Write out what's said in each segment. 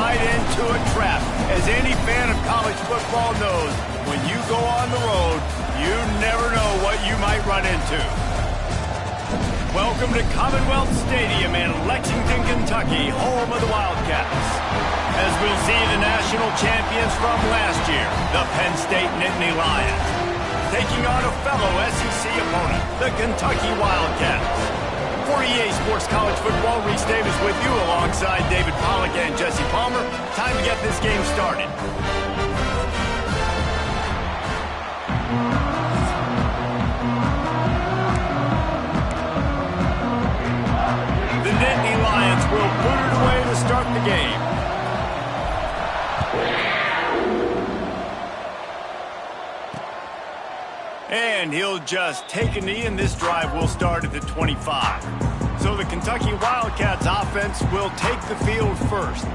right into a trap. As any fan of college football knows, when you go on the road, you never know what you might run into. Welcome to Commonwealth Stadium in Lexington, Kentucky, home of the Wildcats. As we'll see the national champions from last year, the Penn State Nittany Lions, taking on a fellow SEC opponent, the Kentucky Wildcats. For EA Sports College Football, Reese Davis with you alongside David Pollack and Jesse Palmer. Time to get this game started. The Nittany Lions will put it away to start the game. And he'll just take a knee, and this drive will start at the 25. So the Kentucky Wildcats offense will take the field first.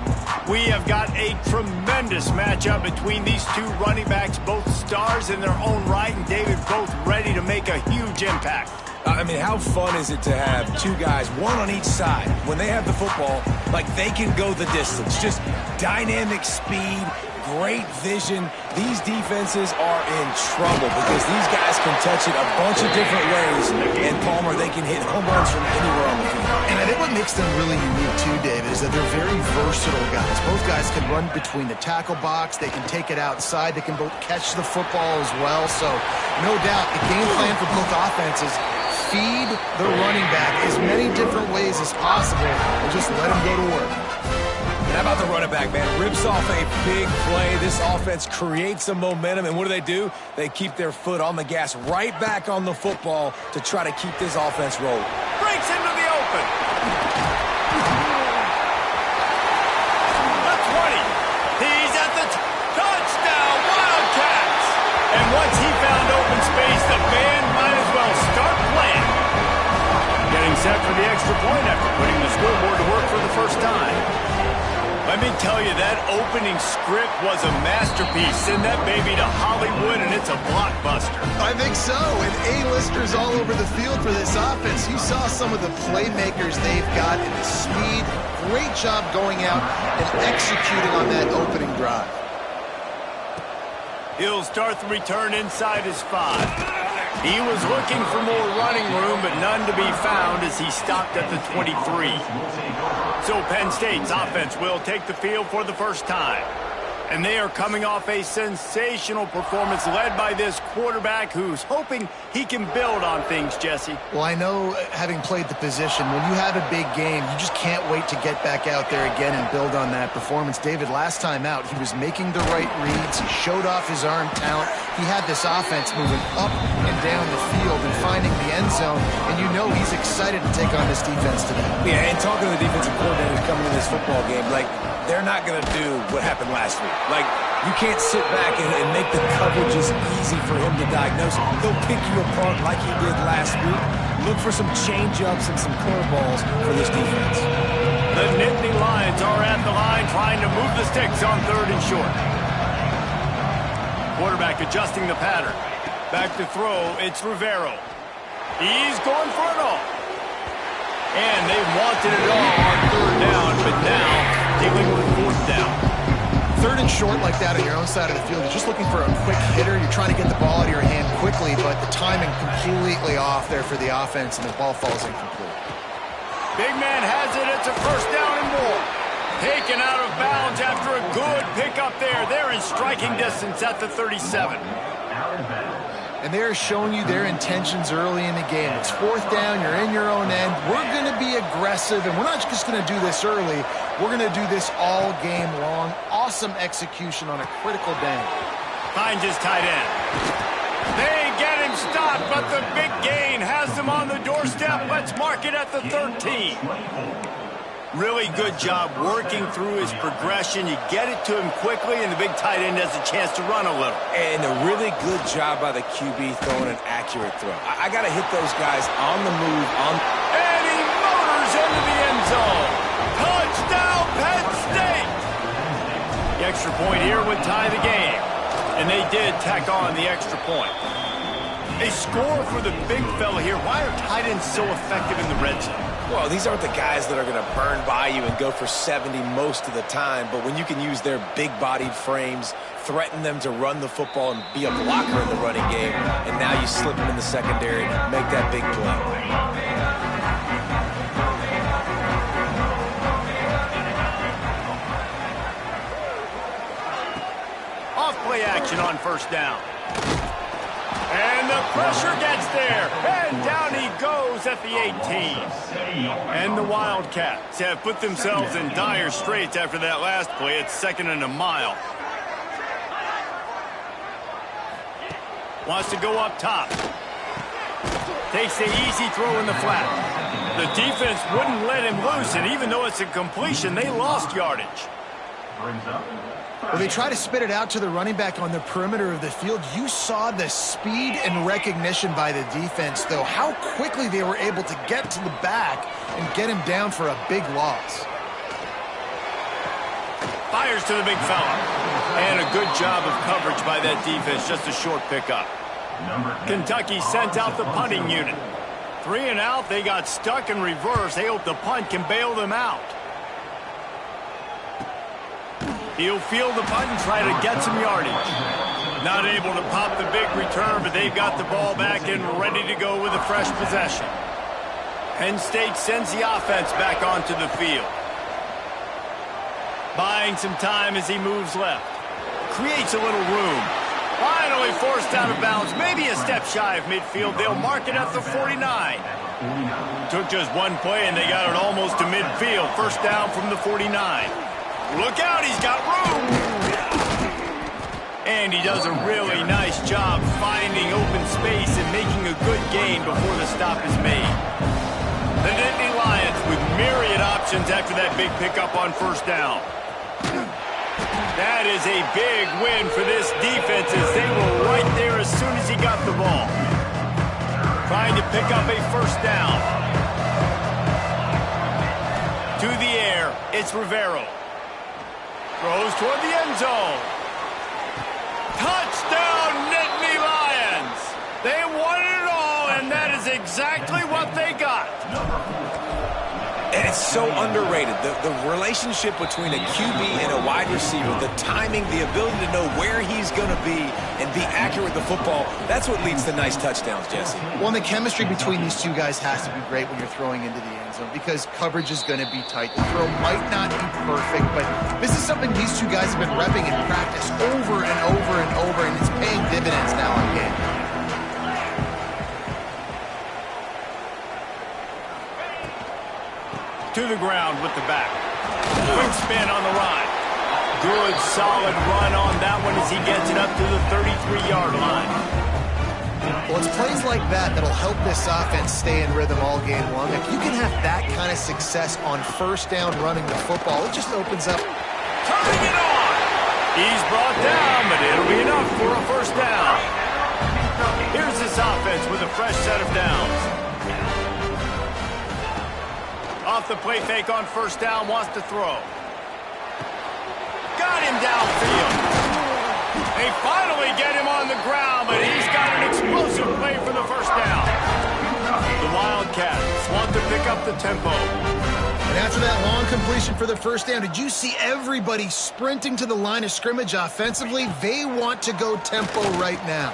We have got a tremendous matchup between these two running backs, both stars in their own right, and David, both ready to make a huge impact. I mean, how fun is it to have two guys, one on each side, when they have the football, like they can go the distance. Just dynamic speed, great vision. These defenses are in trouble because these guys can touch it a bunch of different ways, and Palmer, they can hit home runs from anywhere on the field. And I think what makes them really unique too, David, is that they're very versatile guys. Both guys can run between the tackle box. They can take it outside. They can both catch the football as well. So, no doubt, the game plan for both offenses, feed the running back as many different ways as possible and just let him go to work. And how about the running back, man? Rips off a big play. This offense creates some momentum, and what do? They keep their foot on the gas right back on the football to try to keep this offense rolling. Breaks into the open. The 20. He's at the touchdown, Wildcats. And once he found open space, the band might as well start playing. Getting set for the extra point after putting the scoreboard to work for the first time. Let me tell you, that opening script was a masterpiece. Send that baby to Hollywood, and it's a blockbuster. I think so, and A-listers all over the field for this offense. You saw some of the playmakers they've got in the speed. Great job going out and executing on that opening drive. He'll start the return inside his 5. He was looking for more running room, but none to be found as he stopped at the 23. So Penn State's offense will take the field for the first time. And they are coming off a sensational performance led by this quarterback who's hoping he can build on things, Jesse. Well, I know, having played the position, when you have a big game, you just can't wait to get back out there again and build on that performance. David, last time out, he was making the right reads. He showed off his arm talent. He had this offense moving up and down the field and finding the end zone, and you know he's excited to take on this defense today. Yeah, and talking to the defensive coordinators coming in this football game, like, they're not going to do what happened last week. Like, you can't sit back and make the coverages easy for him to diagnose. He'll pick you apart like he did last week. Look for some change-ups and some curveballs for this defense. The Nittany Lions are at the line trying to move the sticks on 3rd and short. Quarterback adjusting the pattern. Back to throw, it's Rivero. He's going for it all. And they wanted it all on 3rd down, but now dealing with 4th down. 3rd and short like that on your own side of the field, you're just looking for a quick hitter. You're trying to get the ball out of your hand quickly, but the timing completely off there for the offense, and the ball falls incomplete. Big man has it. It's a 1st down and more. Taken out of bounds after a good pickup there. They're in striking distance at the 37. And they're showing you their intentions early in the game. It's 4th down. You're in your own end. We're going to be aggressive, and we're not just going to do this early. We're going to do this all game long. Awesome execution on a critical down. Finds his tight end. They get him stopped, but the big gain has them on the doorstep. Let's mark it at the 13. Really good job working through his progression. You get it to him quickly, and the big tight end has a chance to run a little. And a really good job by the QB throwing an accurate throw. I got to hit those guys on the move. And he motors into the end zone. Touchdown, Penn State! The extra point here would tie the game. And they did tack on the extra point. A score for the big fella here. Why are tight ends so effective in the red zone? Well, these aren't the guys that are going to burn by you and go for 70 most of the time, but when you can use their big-bodied frames, threaten them to run the football and be a blocker in the running game, and now you slip them in the secondary, make that big play. Play action on first down. And the pressure gets there. And down he goes at the 18. And the Wildcats have put themselves in dire straits after that last play. It's 2nd and a mile. Wants to go up top. Takes the easy throw in the flat. The defense wouldn't let him loose, and even though it's a completion, they lost yardage. Well, they try to spit it out to the running back on the perimeter of the field. You saw the speed and recognition by the defense, though, how quickly they were able to get to the back and get him down for a big loss. Fires to the big fella. And a good job of coverage by that defense, just a short pickup. Kentucky sent out the punting unit. 3 and out, they got stuck in reverse. They hope the punt can bail them out. He'll field the punt and try to get some yardage. Not able to pop the big return, but they've got the ball back and ready to go with a fresh possession. Penn State sends the offense back onto the field. Buying some time as he moves left. Creates a little room. Finally forced out of bounds. Maybe a step shy of midfield. They'll mark it at the 49. Took just one play and they got it almost to midfield. First down from the 49. Look out, he's got room. And he does a really nice job finding open space and making a good gain before the stop is made. The Nittany Lions with myriad options after that big pickup on first down. That is a big win for this defense as they were right there as soon as he got the ball. Trying to pick up a first down. To the air, it's Rivero. Throws toward the end zone. Touchdown, Nittany Lions! They won it all, and that is exactly what they got. And it's so underrated. The relationship between a QB and a wide receiver, the timing, the ability to know where he's going to be and be accurate with the football, that's what leads to nice touchdowns, Jesse. Well, and the chemistry between these two guys has to be great when you're throwing into the end zone because coverage is going to be tight. The throw might not be perfect, but this is something these two guys have been repping in practice over and over and over, and it's paying dividends now on game. To the ground with the back. Quick spin on the ride. Good, solid run on that one as he gets it up to the 33-yard line. Well, it's plays like that that'll help this offense stay in rhythm all game long. If you can have that kind of success on first down running the football, it just opens up. Turning it on. He's brought down, but it'll be enough for a first down. Here's this offense with a fresh set of downs. Off the play fake on first down, wants to throw. Got him downfield. They finally get him on the ground, but he's got an explosive play for the first down. The Wildcats want to pick up the tempo. And after that long completion for the first down, did you see everybody sprinting to the line of scrimmage offensively? They want to go tempo right now.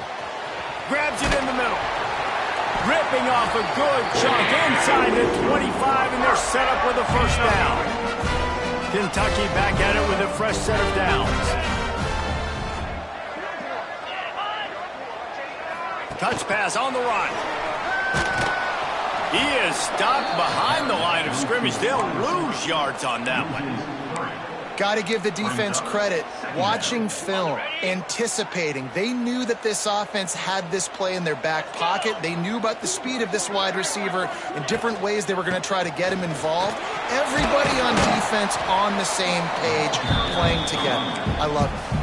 Grabs it in the middle. Ripping off a good chunk inside the 25, and they're set up with a first down. Kentucky back at it with a fresh set of downs. Touch pass on the run. He is stopped behind the line of scrimmage. They'll lose yards on that one. Got to give the defense credit. Watching film, anticipating. They knew that this offense had this play in their back pocket. They knew about the speed of this wide receiver in different ways they were going to try to get him involved. Everybody on defense on the same page, playing together. I love it.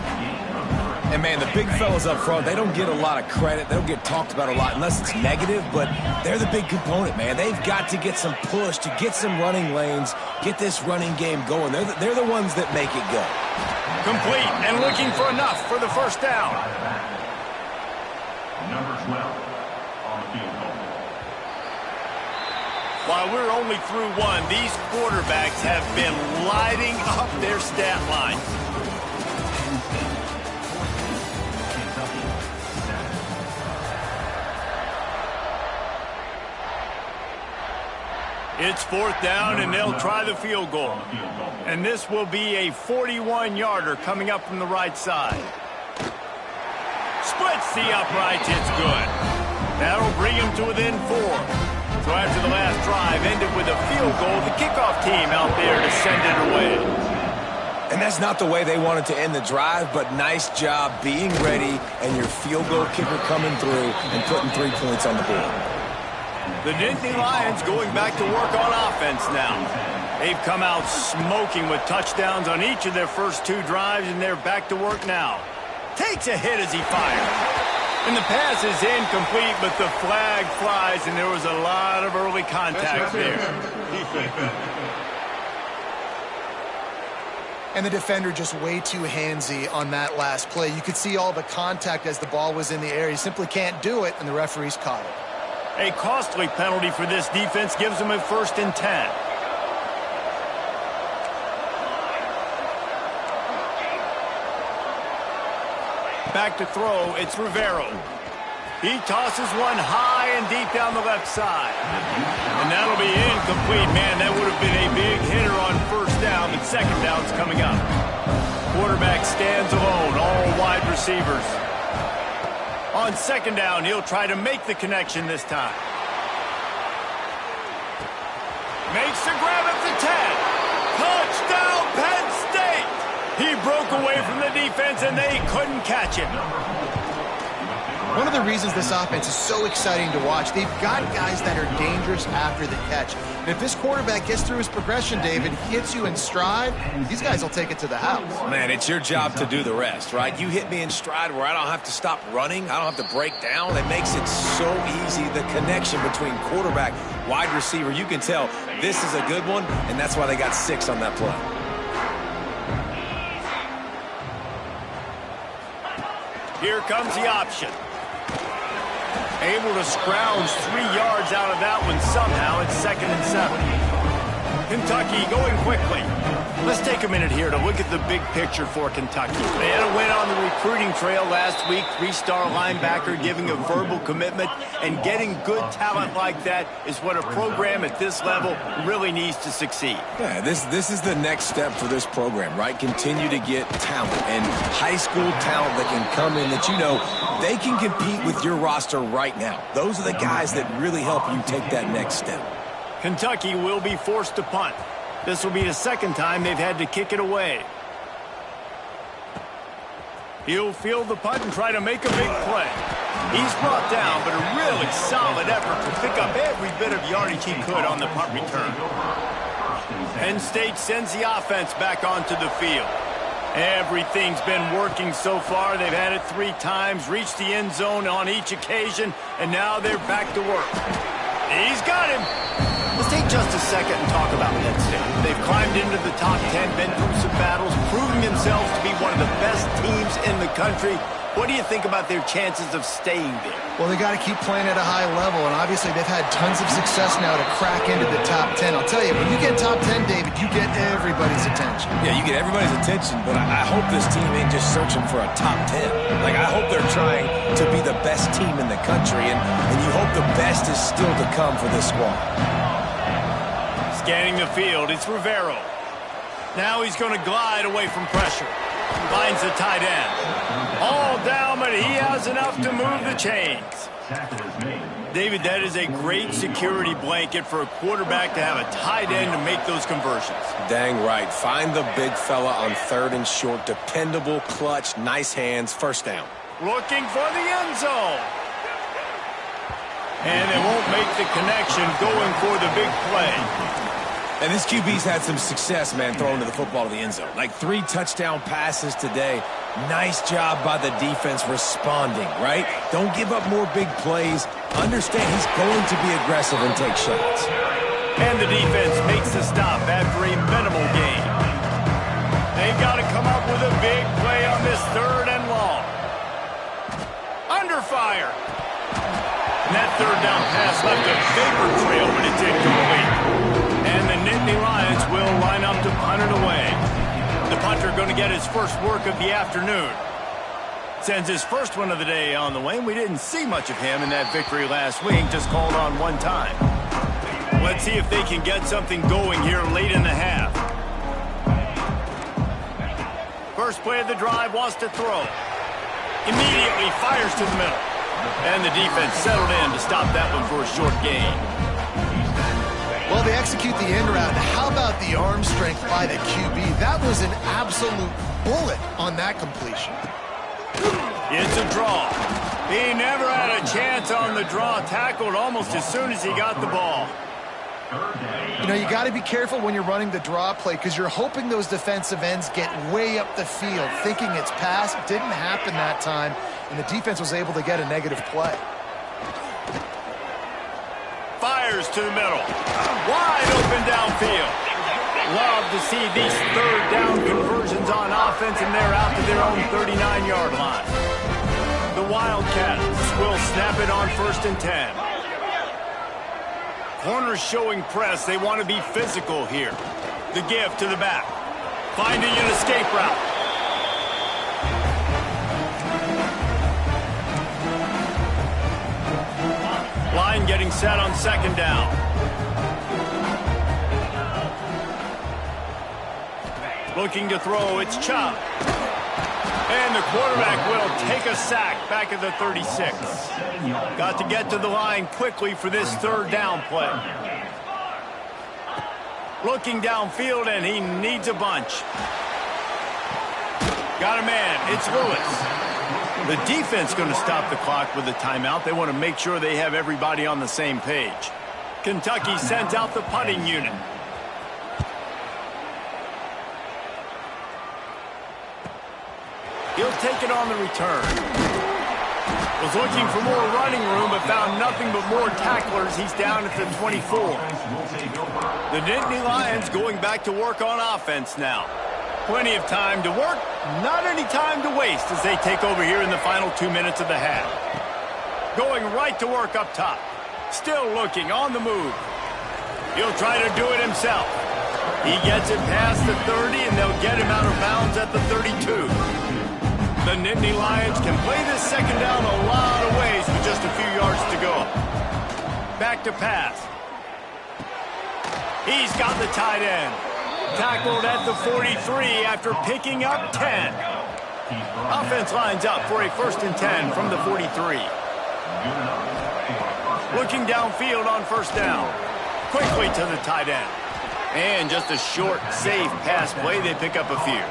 And, man, the big fellas up front, they don't get a lot of credit. They don't get talked about a lot unless it's negative, but they're the big component, man. They've got to get some push, to get some running lanes, get this running game going. They're the ones that make it go. Complete and looking for enough for the first down. Number 12 on the field goal. While we're only through one, these quarterbacks have been lighting up their stat line. It's 4th down, and they'll try the field goal. And this will be a 41-yarder coming up from the right side. Splits the uprights. It's good. That'll bring him to within 4. So after the last drive ended with a field goal, the kickoff team out there to send it away. And that's not the way they wanted to end the drive, but nice job being ready and your field goal kicker coming through and putting 3 points on the board. The Nittany Lions going back to work on offense now. They've come out smoking with touchdowns on each of their first 2 drives, and they're back to work now. Takes a hit as he fires. And the pass is incomplete, but the flag flies, and there was a lot of early contact there. And the defender just way too handsy on that last play. You could see all the contact as the ball was in the air. He simply can't do it, and the referees caught it. A costly penalty for this defense gives them a 1st and 10. Back to throw, it's Rivero. He tosses one high and deep down the left side. And that'll be incomplete. Man, that would have been a big hitter on 1st down, but 2nd down's coming up. Quarterback stands alone, all wide receivers. On 2nd down, he'll try to make the connection this time. Makes the grab at the 10. Touchdown, Penn State! He broke away from the defense, and they couldn't catch him. One of the reasons this offense is so exciting to watch, they've got guys that are dangerous after the catch. And if this quarterback gets through his progression, David, hits you in stride, these guys will take it to the house. Man, it's your job to do the rest, right? You hit me in stride where I don't have to stop running. I don't have to break down. It makes it so easy, the connection between quarterback, wide receiver. You can tell this is a good one, and that's why they got 6 on that play. Here comes the option. Able to scrounge 3 yards out of that one somehow. It's 2nd and 7. Kentucky going quickly. Let's take a minute here to look at the big picture for Kentucky. They had a win on the recruiting trail last week. 3-star linebacker giving a verbal commitment, and getting good talent like that is what a program at this level really needs to succeed. Yeah, this is the next step for this program, right? Continue to get talent and high school talent that can come in that you know they can compete with your roster right now. Those are the guys that really help you take that next step. Kentucky will be forced to punt. This will be the 2nd time they've had to kick it away. He'll field the punt and try to make a big play. He's brought down, but a really solid effort to pick up every bit of yardage he could on the punt return. Penn State sends the offense back onto the field. Everything's been working so far. They've had it 3 times, reached the end zone on each occasion, and now they're back to work. He's got him. Let's take just a second and talk about Penn State. They've climbed into the top 10, been through some battles, proving themselves to be one of the best teams in the country. What do you think about their chances of staying there? Well, they got to keep playing at a high level, and obviously they've had tons of success now to crack into the top 10. I'll tell you, when you get top 10, David, you get everybody's attention. Yeah, you get everybody's attention, but I hope this team ain't just searching for a top 10. Like, I hope they're trying to be the best team in the country, and you hope the best is still to come for this squad. Scanning the field, it's Rivero. Now he's going to glide away from pressure. Finds the tight end. All down, but he has enough to move the chains. David, that is a great security blanket for a quarterback to have a tight end to make those conversions. Dang right. Find the big fella on 3rd and short. Dependable, clutch, nice hands, 1st down. Looking for the end zone. And they won't make the connection, going for the big play. And this QB's had some success, man, throwing to the football to the end zone. Like 3 touchdown passes today. Nice job by the defense responding, right? Don't give up more big plays. Understand he's going to be aggressive and take shots. And the defense makes the stop after a minimal gain. They've got to come up with a big play on this 3rd and long. Under fire. And that third down pass left a vapor trail, but it's incomplete. And the Nittany Lions will line up to punt it away. The punter going to get his first work of the afternoon. Sends his first one of the day on the way. We didn't see much of him in that victory last week, just called on one time. Let's see if they can get something going here late in the half. First play of the drive, wants to throw. Immediately fires to the middle. And the defense settled in to stop that one for a short gain. Well, they execute the end route. How about the arm strength by the QB? That was an absolute bullet on that completion. It's a draw. He never had a chance on the draw. Tackled almost as soon as he got the ball. You know, you got to be careful when you're running the draw play because you're hoping those defensive ends get way up the field, thinking it's pass. It didn't happen that time, and the defense was able to get a negative play. Fires to the middle. Wide open downfield. Love to see these third down conversions on offense, and they're out to their own 39-yard line. The Wildcats will snap it on 1st and 10. Corners showing press. They want to be physical here. The give to the back. Finding an escape route. Line getting set on 2nd down. Looking to throw. It's Chop. And the quarterback will take a sack back at the 36. Got to get to the line quickly for this third down play. Looking downfield, and he needs a bunch. Got a man. It's Lewis. The defense going to stop the clock with a timeout. They want to make sure they have everybody on the same page. Kentucky sends out the punting unit. He'll take it on the return. Was looking for more running room, but found nothing but more tacklers. He's down at the 24. The Nittany Lions going back to work on offense now. Plenty of time to work, not any time to waste as they take over here in the final 2 minutes of the half. Going right to work up top. Still looking on the move. He'll try to do it himself. He gets it past the 30, and they'll get him out of bounds at the 32. The Nittany Lions can play this second down a lot of ways with just a few yards to go. Back to pass. He's got the tight end. Tackled at the 43 after picking up 10. Offense lines up for a 1st and 10 from the 43. Looking downfield on 1st down. Quickly to the tight end. And just a short, safe pass play. They pick up a few.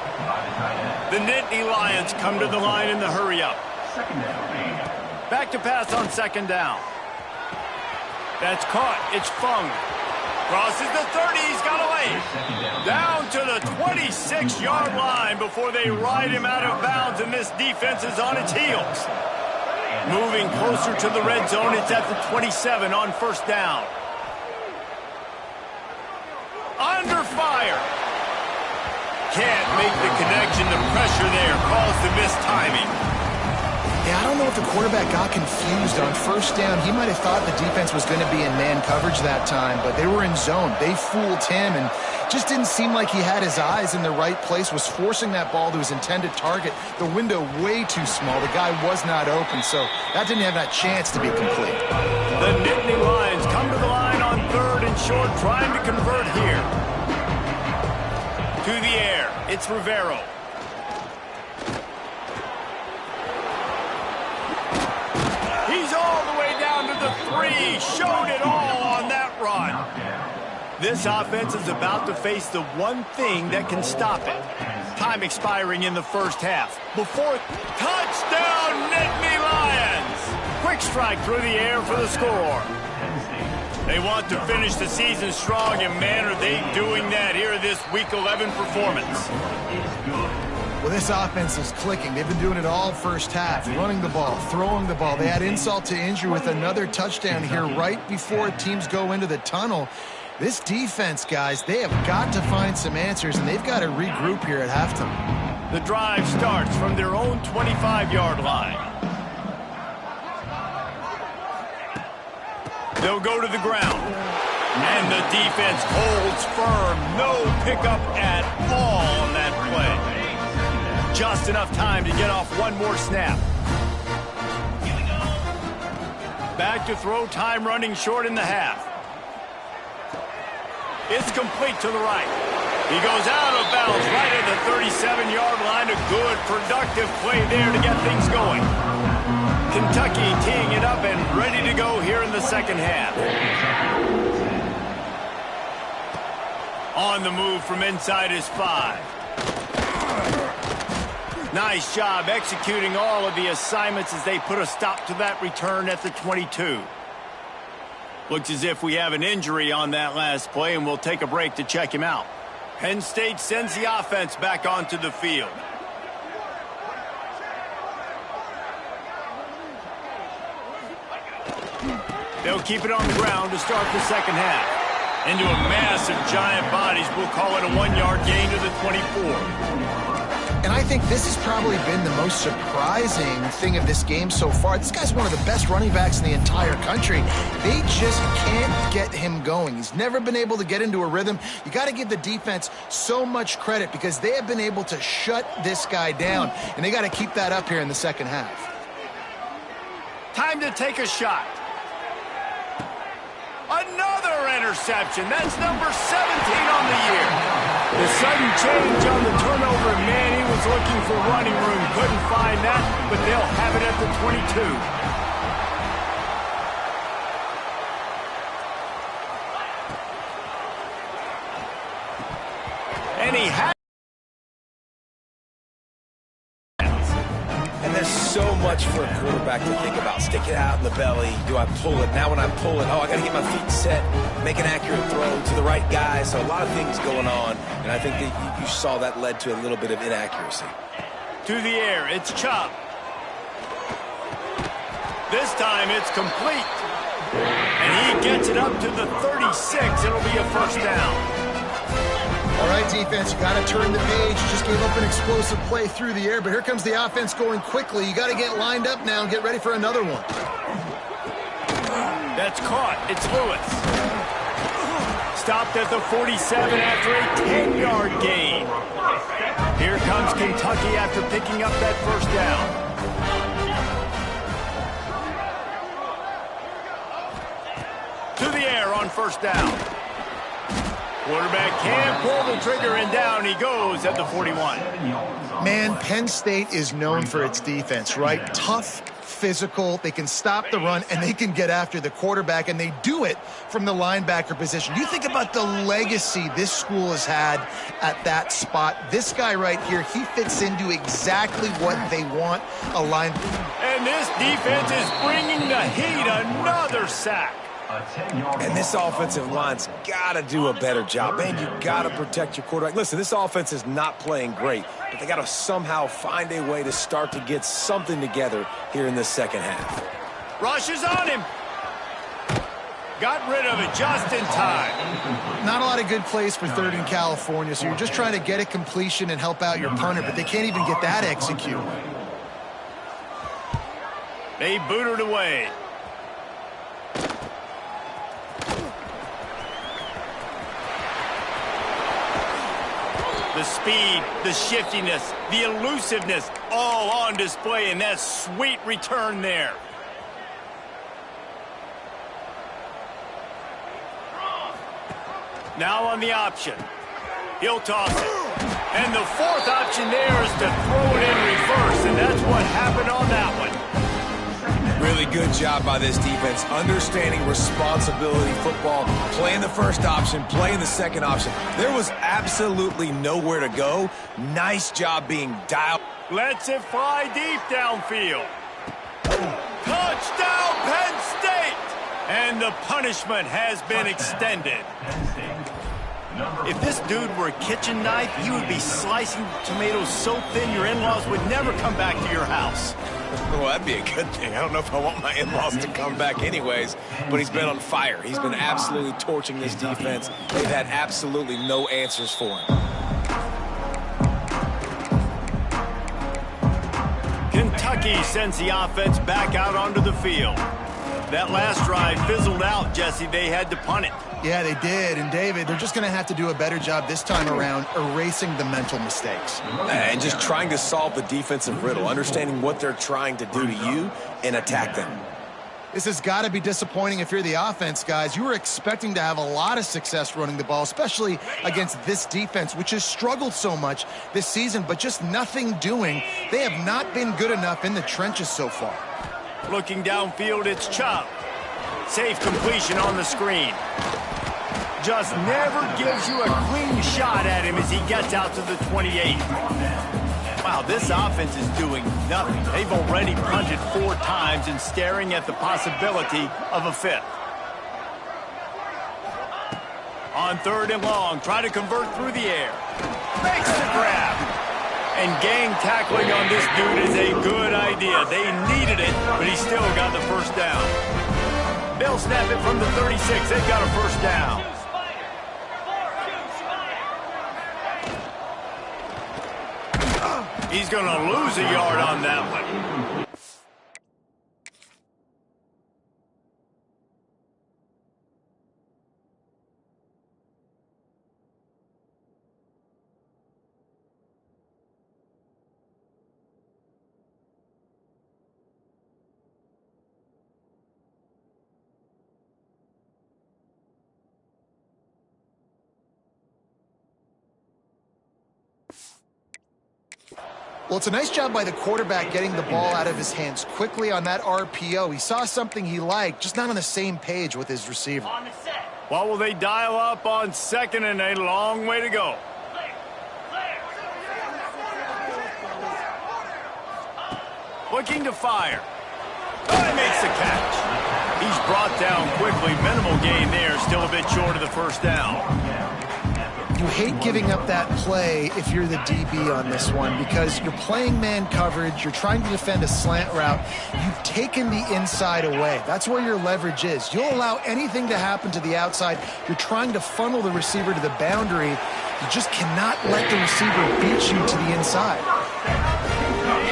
The Nittany Lions come to the line in the hurry-up. Back to pass on 2nd down. That's caught. It's Fung. Crosses the 30. He's got away. Down to the 26-yard line before they ride him out of bounds, and this defense is on its heels. Moving closer to the red zone. It's at the 27 on 1st down. Under fire. Can't make the connection. The pressure there caused the missed timing. Yeah, I don't know if the quarterback got confused on 1st down. He might have thought the defense was going to be in man coverage that time, but they were in zone. They fooled him and just didn't seem like he had his eyes in the right place, was forcing that ball to his intended target. The window way too small. The guy was not open, so that didn't have that chance to be complete. The Nittany Lions come to the line on 3rd and short, trying to convert here. To the air, it's Rivero. He's all the way down to the 3. Showed it all on that run. This offense is about to face the one thing that can stop it. Time expiring in the 1st half. Before touchdown, Nittany Lions! Quick strike through the air for the score. They want to finish the season strong, and man, are they doing that here in this Week 11 performance. Well, this offense is clicking. They've been doing it all 1st half, running the ball, throwing the ball. They had insult to injury with another touchdown here right before teams go into the tunnel. This defense, guys, they have got to find some answers, and they've got to regroup here at halftime. The drive starts from their own 25-yard line. They'll go to the ground. And the defense holds firm. No pickup at all on that play. Just enough time to get off one more snap. Back to throw, time running short in the half. It's complete to the right. He goes out of bounds right at the 37-yard line. A good, productive play there to get things going. Kentucky teeing it up and ready to go here in the second half. On the move from inside his 5. Nice job executing all of the assignments as they put a stop to that return at the 22. Looks as if we have an injury on that last play, and we'll take a break to check him out. Penn State sends the offense back onto the field. They'll keep it on the ground to start the second half. Into a massive giant bodies. We'll call it a 1-yard gain to the 24. And I think this has probably been the most surprising thing of this game so far. This guy's one of the best running backs in the entire country. They just can't get him going. He's never been able to get into a rhythm. You got to give the defense so much credit because they have been able to shut this guy down, and they got to keep that up here in the second half. Time to take a shot. Another interception. That's number 17 on the year. The sudden change on the turnover. Man, he was looking for running room. Couldn't find that, but they'll have it at the 22. And he had. And there's so much for a quarterback to think about. Stick it out in the belly. Do I pull it? Now when I pull it, I got to get my feet set, make an accurate throw to the right guy. So a lot of things going on, and I think that you saw that led to a little bit of inaccuracy. To the air, it's Chop. This time it's complete. And he gets it up to the 36. It'll be a first down. All right, defense, you got to turn the page. You just gave up an explosive play through the air, but here comes the offense going quickly. You got to get lined up now and get ready for another one. That's caught. It's Lewis. Stopped at the 47 after a 10-yard gain. Here comes Kentucky after picking up that first down. To the air on first down. Quarterback can't pull the trigger, and down he goes at the 41. Man, Penn State is known for its defense, right? Tough, physical, they can stop the run, and they can get after the quarterback, and they do it from the linebacker position. You think about the legacy this school has had at that spot. This guy right here, he fits into exactly what they want a line. And this defense is bringing the heat. Another sack. And this offensive line's got to do a better job. Man, you got to protect your quarterback. Listen, this offense is not playing great, but they got to somehow find a way to start to get something together here in this second half. Rush is on him. Got rid of it just in time. Not a lot of good plays for third in California, so you're just trying to get a completion and help out your punter, but they can't even get that executed. They boot it away. The speed, the shiftiness, the elusiveness, all on display in that sweet return there. Now on the option. He'll toss it. And the fourth option there is to throw it in reverse, and that's what happened on that one. Really good job by this defense, understanding responsibility football, playing the first option, playing the second option. There was absolutely nowhere to go. Nice job being dialed. Lets it fly deep downfield. Touchdown, Penn State! And the punishment has been extended. If this dude were a kitchen knife, you would be slicing tomatoes so thin your in-laws would never come back to your house. Well, that'd be a good thing. I don't know if I want my in-laws to come back anyways, but he's been on fire. He's been absolutely torching this defense. They've had absolutely no answers for him. Kentucky sends the offense back out onto the field. That last drive fizzled out, Jesse. They had to punt it. Yeah, they did. And, David, they're just going to have to do a better job this time around erasing the mental mistakes. And just trying to solve the defensive riddle, understanding what they're trying to do to you and attack them. This has got to be disappointing if you're the offense, guys. You were expecting to have a lot of success running the ball, especially against this defense, which has struggled so much this season, but just nothing doing. They have not been good enough in the trenches so far. Looking downfield, it's Chubb. Safe completion on the screen. Just never gives you a clean shot at him as he gets out to the 28. Wow, this offense is doing nothing. They've already punted 4 times and staring at the possibility of a 5th. On 3rd and long, try to convert through the air. Makes the grab. And gang tackling on this dude is a good idea. They needed it, but he still got the first down. They'll snap it from the 36. They've got a first down. He's going to lose a yard on that one. Well, it's a nice job by the quarterback getting the ball out of his hands quickly on that RPO. He saw something he liked, just not on the same page with his receiver. What will they dial up on 2nd and a long way to go? Looking to fire. Oh, he makes the catch. He's brought down quickly. Minimal gain there. Still a bit short of the first down. You hate giving up that play if you're the DB on this one because you're playing man coverage, you're trying to defend a slant route, you've taken the inside away. That's where your leverage is. You'll allow anything to happen to the outside. You're trying to funnel the receiver to the boundary. You just cannot let the receiver beat you to the inside.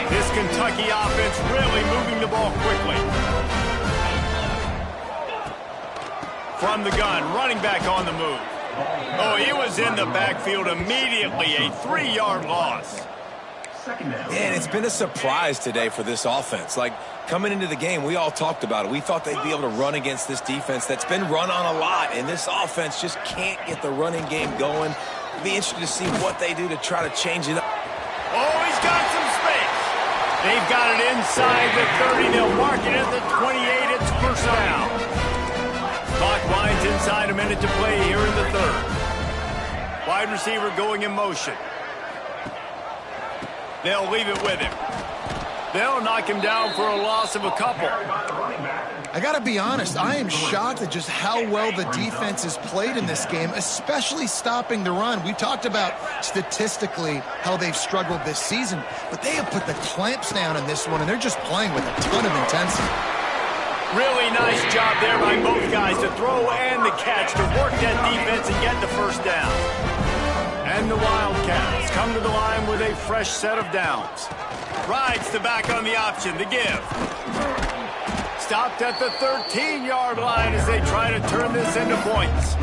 This Kentucky offense really moving the ball quickly. From the gun, running back on the move. Oh, he was in the backfield immediately, a 3-yard loss. And it's been a surprise today for this offense. Like, coming into the game, we all talked about it. We thought they'd be able to run against this defense that's been run on a lot, and this offense just can't get the running game going. It'll be interesting to see what they do to try to change it up. Oh, he's got some space. They've got it inside the 30. They'll mark it at the 28. It's first down. Clock winds inside, a minute to play here in the 3rd. Wide receiver going in motion. They'll leave it with him. They'll knock him down for a loss of a couple. I got to be honest, I am shocked at just how well the defense has played in this game, especially stopping the run. We talked about statistically how they've struggled this season, but they have put the clamps down in this one, and they're just playing with a ton of intensity. Really nice job there by both guys to throw and the catch to work that defense and get the first down. And the Wildcats come to the line with a fresh set of downs. Rides the back on the option, the give. Stopped at the 13-yard line as they try to turn this into points.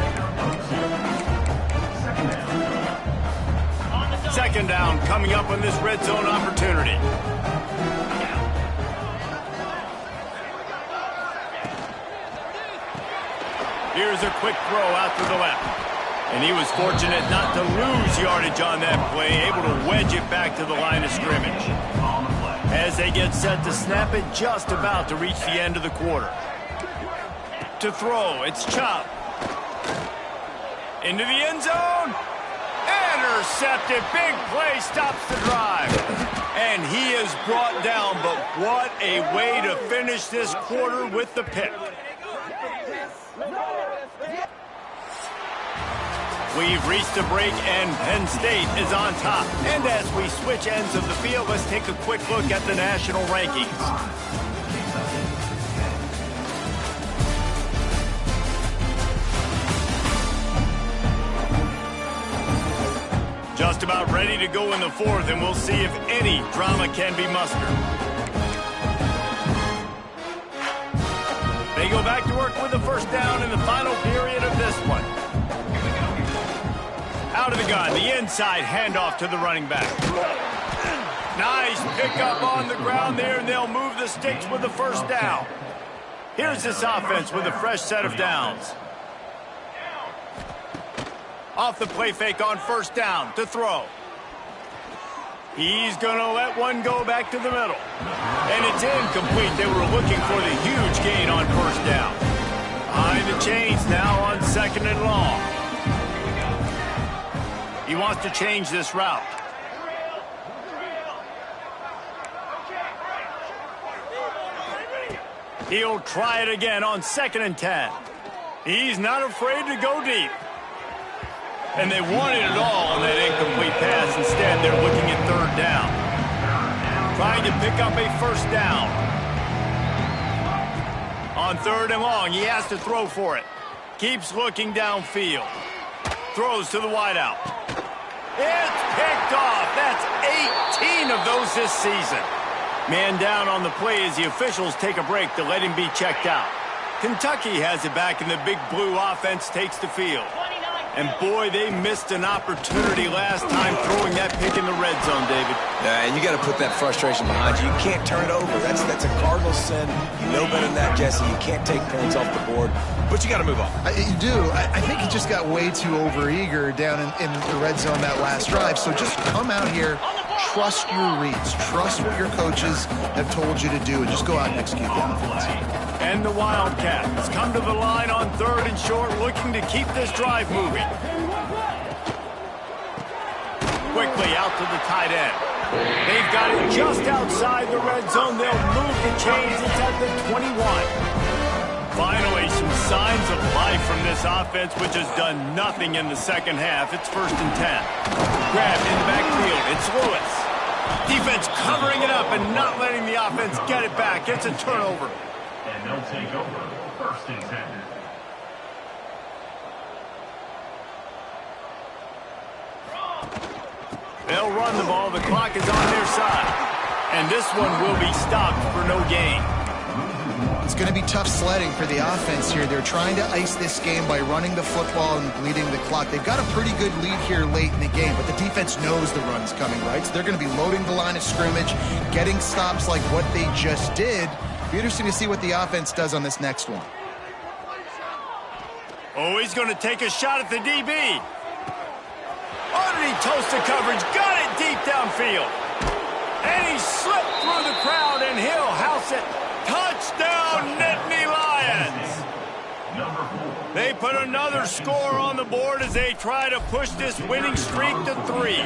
2nd down coming up on this red zone opportunity. Here's a quick throw out to the left. And he was fortunate not to lose yardage on that play, able to wedge it back to the line of scrimmage. As they get set to snap it, just about to reach the end of the quarter. To throw, it's Chubb. Into the end zone. Intercepted. Big play stops the drive. And he is brought down, but what a way to finish this quarter with the pick. We've reached a break, and Penn State is on top. And as we switch ends of the field, let's take a quick look at the national rankings. Just about ready to go in the 4th, and we'll see if any drama can be mustered. They go back to work with the first down in the final period of this one. Out of the gun, the inside handoff to the running back. Nice pickup on the ground there, and they'll move the sticks with the first down. Here's this offense with a fresh set of downs. Off the play fake on first down to throw. He's going to let one go back to the middle. And it's incomplete. They were looking for the huge gain on first down. Behind the chains now on second and long. He wants to change this route. He'll try it again on second and 10. He's not afraid to go deep. And they wanted it all on that incomplete pass. Instead, they're looking at third down. Trying to pick up a first down. On third and long, he has to throw for it. Keeps looking downfield. Throws to the wideout. It's picked off. That's 18 of those this season. Man down on the play as the officials take a break to let him be checked out. Kentucky has it back, and the big blue offense takes the field. And boy, they missed an opportunity last time throwing that pick in the red zone, David. Yeah, and you got to put that frustration behind you. You can't turn it over. That's a cardinal sin. You know better than that, Jesse. You can't take points off the board, but you got to move on. You do. I think he just got way too overeager down in the red zone that last drive. So just come out here, trust your reads, trust what your coaches have told you to do, and just go out and execute the offense. And the Wildcats come to the line on third and short, looking to keep this drive moving. Quickly out to the tight end. They've got it just outside the red zone. They'll move the chains. It's at the 21. Finally, some signs of life from this offense, which has done nothing in the second half. It's first and 10. Grabbed in the backfield. It's Lewis. Defense covering it up and not letting the offense get it back. It's a turnover. And they'll take over first and 10. They'll run the ball. The clock is on their side. And this one will be stopped for no gain. It's going to be tough sledding for the offense here. They're trying to ice this game by running the football and bleeding the clock. They've got a pretty good lead here late in the game, but the defense knows the run's coming, right? So they're going to be loading the line of scrimmage, getting stops like what they just did. Be interesting to see what the offense does on this next one. Oh, he's going to take a shot at the DB. Underneath toasted coverage, got it deep downfield. And he slipped through the crowd, and he'll house it. Touchdown, Nittany Lions! They put another score on the board as they try to push this winning streak to 3.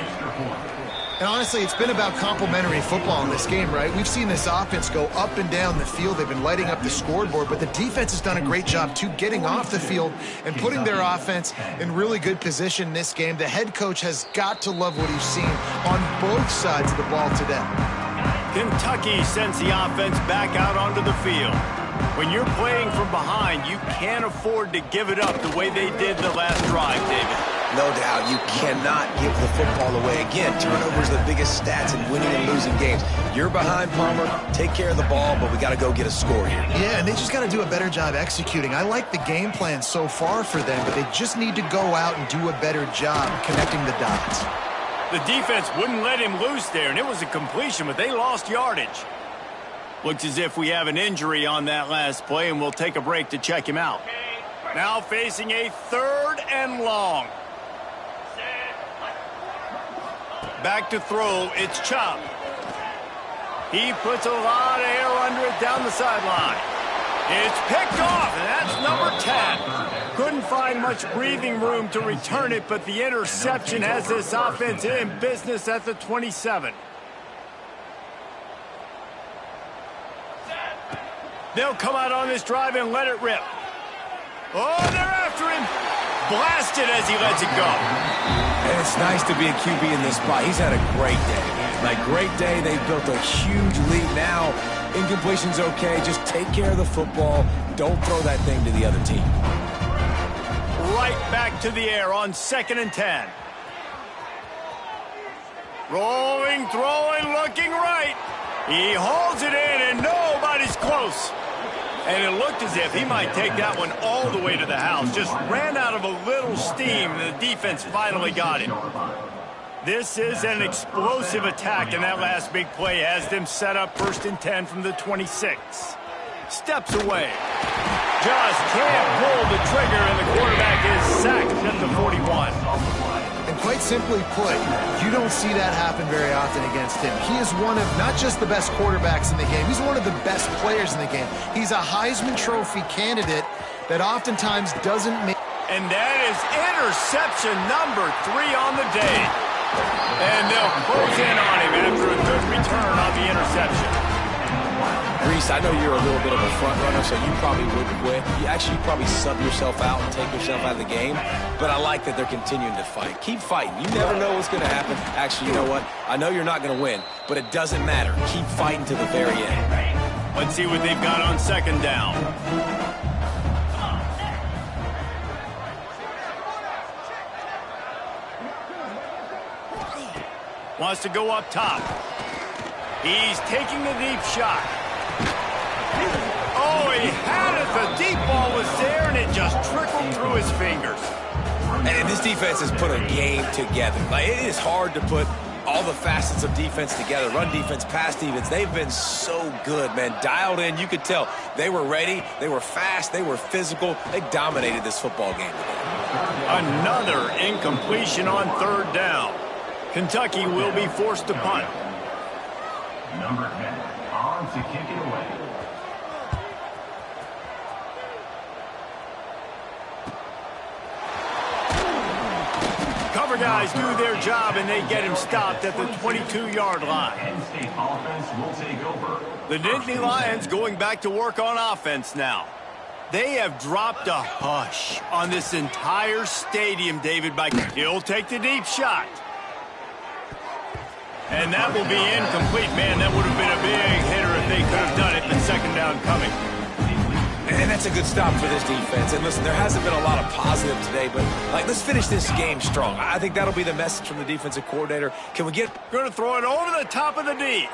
And honestly, it's been about complementary football in this game, right? We've seen this offense go up and down the field. They've been lighting up the scoreboard, but the defense has done a great job, too, getting off the field and putting their offense in really good position in this game. The head coach has got to love what he's seen on both sides of the ball today. Kentucky sends the offense back out onto the field. When you're playing from behind, you can't afford to give it up the way they did the last drive, David. No doubt, you cannot give the football away. Again, turnovers are the biggest stats in winning and losing games. You're behind, Palmer. Take care of the ball, but we got to go get a score here. Yeah, and they just got to do a better job executing. I like the game plan so far for them, but they just need to go out and do a better job connecting the dots. The defense wouldn't let him loose there, and it was a completion, but they lost yardage. Looks as if we have an injury on that last play, and we'll take a break to check him out. Now facing a third and long. Back to throw, it's Chop. He puts a lot of air under it down the sideline. It's picked off, and that's number 10. Couldn't find much breathing room to return it, but the interception has this offense in business at the 27. They'll come out on this drive and let it rip. Oh, they're after him. Blasted as he lets it go. And it's nice to be a QB in this spot. He's had a great day. Like, great day. They've built a huge lead now. Incompletion's okay. Just take care of the football. Don't throw that thing to the other team. Right back to the air on second and 10. Rolling, throwing, looking right. He holds it in, and nobody's close. And it looked as if he might take that one all the way to the house. Just ran out of a little steam, and the defense finally got him. This is an explosive attack, and that last big play has them set up 1st and 10 from the 26. Steps away. Just can't pull the trigger, and the quarterback is sacked at the 41. And quite simply put, you don't see that happen very often against him. He is one of not just the best quarterbacks in the game, he's one of the best players in the game. He's a Heisman Trophy candidate that oftentimes doesn't make... And that is interception number 3 on the day. And they'll close in on him after a good return on the interception. Reese, I know you're a little bit of a front runner, so you probably wouldn't quit. You'd probably sub yourself out and take yourself out of the game. But I like that they're continuing to fight. Keep fighting. You never know what's going to happen. Actually, you know what? I know you're not going to win, but it doesn't matter. Keep fighting to the very end. Let's see what they've got on 2nd down. Wants to go up top. He's taking a deep shot. Oh, he had it. The deep ball was there, and it just trickled through his fingers. And this defense has put a game together. Like, it is hard to put all the facets of defense together. Run defense, pass defense. They've been so good, man. Dialed in. You could tell they were ready. They were fast. They were physical. They dominated this football game today. Another incompletion on 3rd down. Kentucky will be forced to punt. Number 10, on to kick it away. Cover guys do their job, and they get him stopped at the 22-yard line. Penn State offense will take over. The Nittany Lions going back to work on offense now. They have dropped a hush on this entire stadium, David. He'll take the deep shot. And that will be incomplete. Man, that would have been a big hitter if they could have done it, but 2nd down coming. And that's a good stop for this defense. And listen, there hasn't been a lot of positive today, but let's finish this game strong. I think that'll be the message from the defensive coordinator. Can we get... Going to throw it over the top of the D.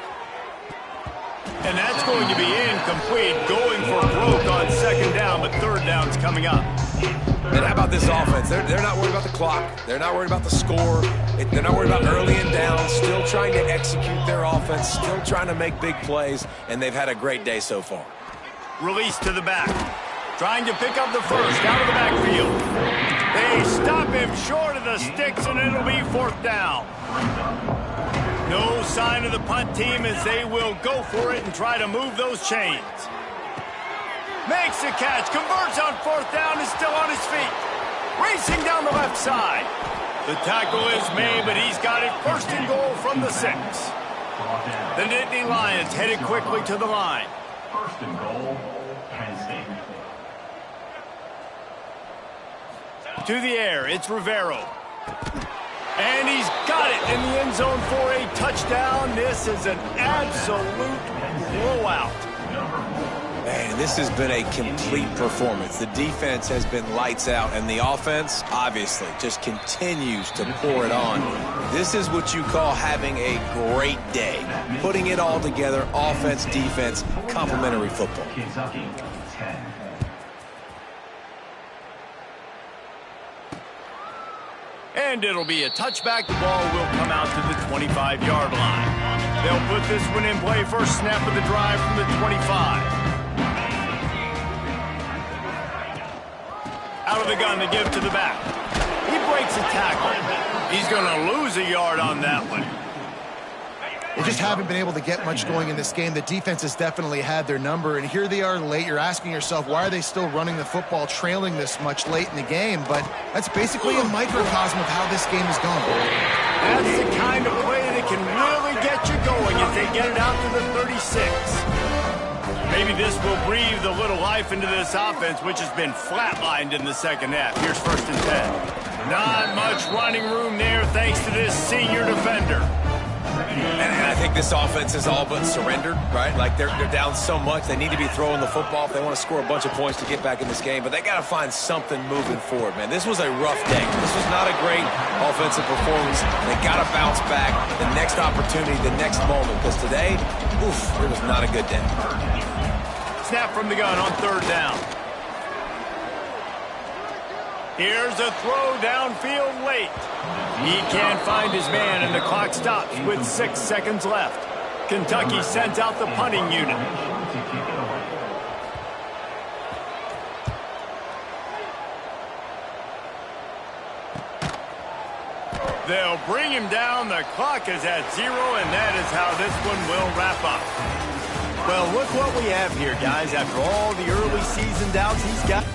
And that's going to be incomplete, going for broke on 2nd down, but 3rd down's coming up. And how about this offense? They're not worried about the clock. They're not worried about the score. They're not worried about early and down. Still trying to execute their offense. Still trying to make big plays. And they've had a great day so far. Release to the back. Trying to pick up the first out of the backfield. They stop him short of the sticks, and it'll be 4th down. No sign of the punt team as they will go for it and try to move those chains. Makes the catch, converts on 4th down, is still on his feet. Racing down the left side. The tackle is made, but he's got it 1st and goal from the 6. The Nittany Lions headed quickly to the line. 1st and goal, Penn State. To the air, it's Rivero. And he's got it in the end zone for a touchdown. This is an absolute blowout. Man, this has been a complete performance. The defense has been lights out, and the offense, obviously, just continues to pour it on. This is what you call having a great day. Putting it all together, offense, defense, complementary football. Kentucky, 10. And it'll be a touchback. The ball will come out to the 25-yard line. They'll put this one in play. First snap of the drive from the 25. Out of the gun to give to the back. He breaks a tackle. He's going to lose a yard on that one. They just haven't been able to get much going in this game. The defense has definitely had their number, and here they are late. You're asking yourself, why are they still running the football, trailing this much late in the game? But that's basically a microcosm of how this game is going. That's the kind of play that can really get you going if they get it out to the 36. Maybe this will breathe a little life into this offense, which has been flatlined in the second half. Here's 1st and 10. Not much running room there thanks to this senior defender. And I think this offense is all but surrendered, right? Like they're down so much, they need to be throwing the football if they want to score a bunch of points to get back in this game. But they got to find something moving forward, man. This was a rough day. This was not a great offensive performance. They got to bounce back. The next opportunity, the next moment, because today, oof, it was not a good day. Snap from the gun on 3rd down. Here's a throw downfield late. He can't find his man, and the clock stops with 6 seconds left. Kentucky sends out the punting unit. They'll bring him down. The clock is at 0, and that is how this one will wrap up. Well, look what we have here, guys. After all the early season doubts, he's got...